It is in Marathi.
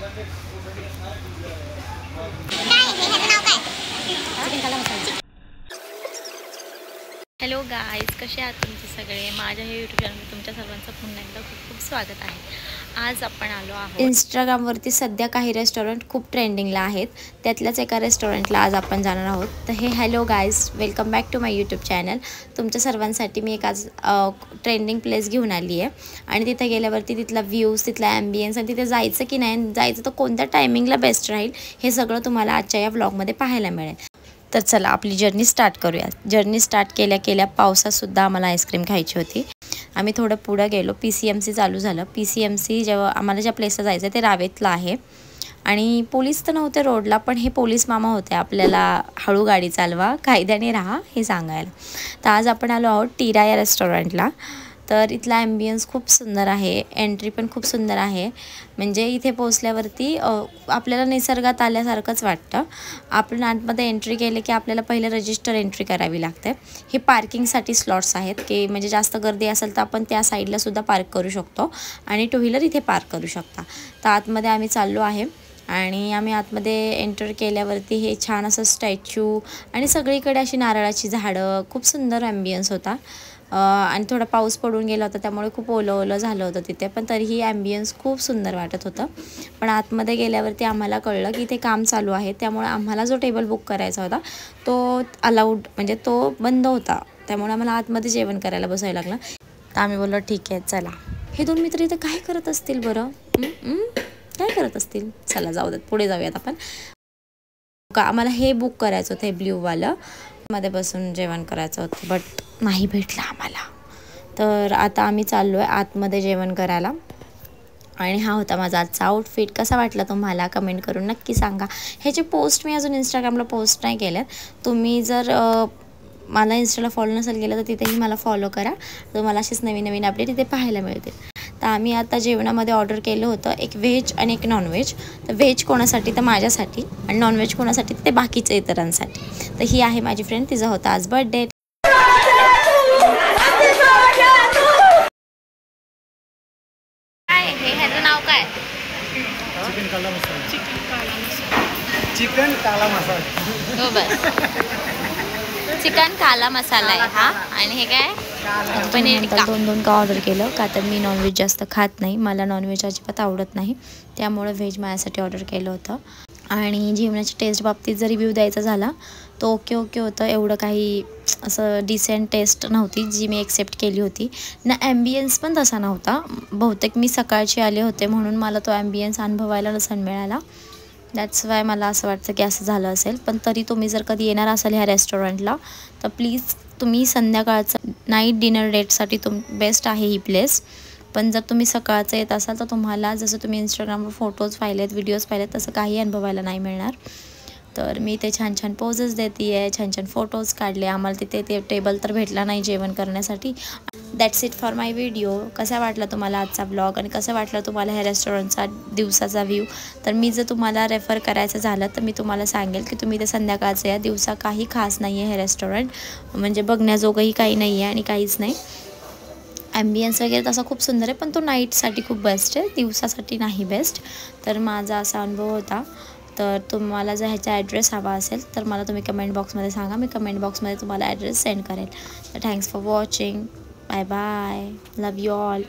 हॅलो गाईज, कसे आहात तुम्ही सगळे? माझ्या हे यूट्यूब चॅनलवर तुमच्या सर्वांचं पुन्हा एकदा खूप खूप स्वागत आहे. आज आपण आलो आहोत इंस्टाग्रामवरती सध्या काही रेस्टॉरंट खूप ट्रेंडिंगला आहेत. त्यातल्याच एका रेस्टॉरंटला आज आपण जाणार आहोत. तर हे hello guys, welcome back to my YouTube channel. तुमच्या सर्वांसाठी मी एक आज ट्रेंडिंग प्लेस घेऊन आली आहे आणि तिथे गेल्यावरती तिथला व्ह्यूज, तिथला ॲम्बियन्स आणि तिथे जायचं की नाही जायचं तर कोणत्या टायमिंगला बेस्ट राहील हे सगळं तुम्हाला आजच्या या व्लॉगमध्ये पाहायला मिळेल. तर चला आपली जर्नी स्टार्ट करूया. जर्नी स्टार्ट केल्या केल्या पावसातसुद्धा आम्हाला आईस्क्रीम खायची होती. आम्ही थोडं पुढं गेलो. PCMC चालू झालं. PCMC जेव्हा आम्हाला ज्या प्लेसला जायचं ते रावेतला आहे आणि पोलीस तर नव्हते रोडला, पण हे पोलीस मामा होते आपल्याला हळू गाडी चालवा, कायद्याने राहा हे सांगायला. तर आज आपण आलो आहोत टीरा या रेस्टॉरंटला. तर इथला ॲम्बियन्स खूप सुंदर आहे, एंट्री पण खूप सुंदर आहे. म्हणजे इथे पोचल्यावरती आपल्याला निसर्गात आल्यासारखंच वाटतं. आपण आतमध्ये एंट्री केले की आपल्याला पहिले रजिस्टर एंट्री करावी लागते. हे पार्किंगसाठी स्लॉट्स आहेत की म्हणजे जास्त गर्दी असेल तर आपण त्या साईडलासुद्धा पार्क करू शकतो आणि टू व्हीलर इथे पार्क करू शकता. तर आतमध्ये आम्ही चाललो आहे आणि आम्ही आतमध्ये एंटर केल्यावरती हे छान असं स्टॅच्यू आणि सगळीकडे अशी नारळाची झाडं, खूप सुंदर ॲम्बियन्स होता. आणि थोडा पाऊस पडून गेला होता त्यामुळे खूप ओलं झालं होतं तिथे, पण तरीही ॲम्बियन्स खूप सुंदर वाटत होतं. पण आतमध्ये गेल्यावरती आम्हाला कळलं की ते काम चालू आहे, त्यामुळे आम्हाला जो टेबल बुक करायचा होता तो अलाउड म्हणजे तो बंद होता. त्यामुळे आम्हाला आतमध्ये जेवण करायला बसायला लागलं. तर आम्ही बोललो ठीक आहे चला. हे दोन मित्र इथं काय करत असतील बरं? काय करत असतील? चला जाऊ देत, पुढे जाऊयात आपण. आम्हाला हे बुक करायचं होतं, हे ब्ल्यूवालं मध्ये बसून जेवण करायचं होतं, बट नाही भेटलं आम्हाला. तर आता आम्ही चाललो आहे आतमध्ये जेवण करायला. आणि हा होता माझा आजचा आउटफिट. कसा वाटला तुम्हाला कमेंट करून नक्की सांगा. ह्याचे पोस्ट मी अजून इंस्टाग्रामला पोस्ट नाही केल्यात. तुम्ही जर मला इंस्टाला फॉलो नसेल केलं तर तिथेही मला फॉलो करा. तुम्हाला असेच नवीन नवीन अपडेट तिथे पाहायला मिळतील. तर आम्ही आता जेवणामध्ये ऑर्डर केलं होतं एक व्हेज आणि एक नॉनव्हेज. तर व्हेज कोणासाठी तर माझ्यासाठी आणि नॉनव्हेज कोणासाठी ते बाकीच्या इतरांसाठी. तर ही आहे माझी फ्रेंड, तिचा होता आज बर्थडे. नाव काय? चिकन काला मसाला. चिकन काला मसाला. हो बस. चिकन काला मसाला आहे हा. आणि हे काय? पनीर टिक्का. दोन का ऑर्डर केलं का तर मी नॉनव्हेज जास्त खात नाही. मला नॉनव्हेज अजिबात आवडत नाही, त्यामुळे व्हेज माझ्यासाठी ऑर्डर केलं होतं. आणि जेवणाची टेस्ट बाबतीत जर रिव्ह्यू द्यायचा झाला तो ओके होतं. एवढं काही असं डिसेंट टेस्ट नव्हती जी मी एक्सेप्ट केली होती ना. ॲम्बियन्स पण तसा नव्हता. बहुतेक मी सकाळचे आले होते म्हणून मला तो ॲम्बियन्स अनुभवायला नसेल मिळाला. दॅट्स वाय मला असं वाटतं की असं झालं असेल. पण तरी तुम्ही जर कधी येणार असाल ह्या रेस्टॉरंटला तर प्लीज तुम्ही संध्याकाळचं नाईट डिनर डेटसाठी बेस्ट आहे ही प्लेस. पण जर तुम्ही सकाळचं येत असाल तर तुम्हाला जसं तुम्ही इंस्टाग्रामवर फोटोज पाहिलेत, व्हिडिओज पाहिलेत तसं काही अनुभवायला नाही मिळणार. तर मी ते छान छान पोजेस देते आहे, छान छान फोटोज काढले. आम्हाला तिथे ते टेबल तर भेटला नाही जेवण करण्यासाठी. That's it for my video. कसा वाटला तुम्हाला आजचा ब्लॉग आणि कसं वाटलं तुम्हाला ह्या रेस्टॉरंटचा दिवसाचा व्ह्यू? तर मी जर तुम्हाला रेफर करायचं झालं तर मी तुम्हाला सांगेल की तुम्ही ते संध्याकाळचं या. दिवसा काही खास नाही आहे हे रेस्टॉरंट, म्हणजे बघण्याजोगंही काही नाही आहे आणि काहीच नाही. ॲम्बियन्स वगैरे तसा खूप सुंदर आहे, पण तो नाईटसाठी खूप बेस्ट आहे, दिवसासाठी नाही बेस्ट. तर माझा असा अनुभव होता. तर तुम्हाला जर ह्याचा ॲड्रेस हवा असेल तर मला तुम्ही कमेंट बॉक्समध्ये सांगा. मी कमेंट बॉक्समध्ये तुम्हाला ॲड्रेस सेंड करेल. तर thanks for watching. Bye bye. Love you all.